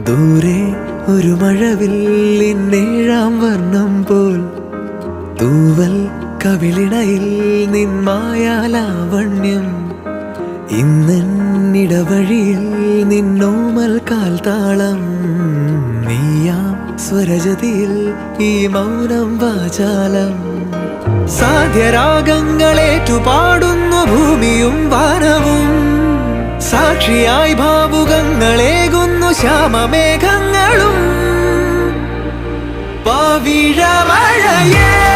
ദൂരെ ഒരു മഴവില്ലിന്നേഴാം വർണ്ണം പോൽ തൂവൽ കവിളിണയിൽ നിന്മായാലാവണ്യം ഇന്നിടവഴിയിൽ നിന്നോമൽ കാൽത്താളം നീയാം സ്വരജതിയിൽ ഈ മൗനം വാചാലം സാധ്യരാഗങ്ങളേറ്റുപാടുന്നു ഭൂമിയും വാനവും സാക്ഷിയായി ഭാവുകങ്ങളേകുന്നു ശ്യാമമേഘങ്ങളും പവിഴമഴയേ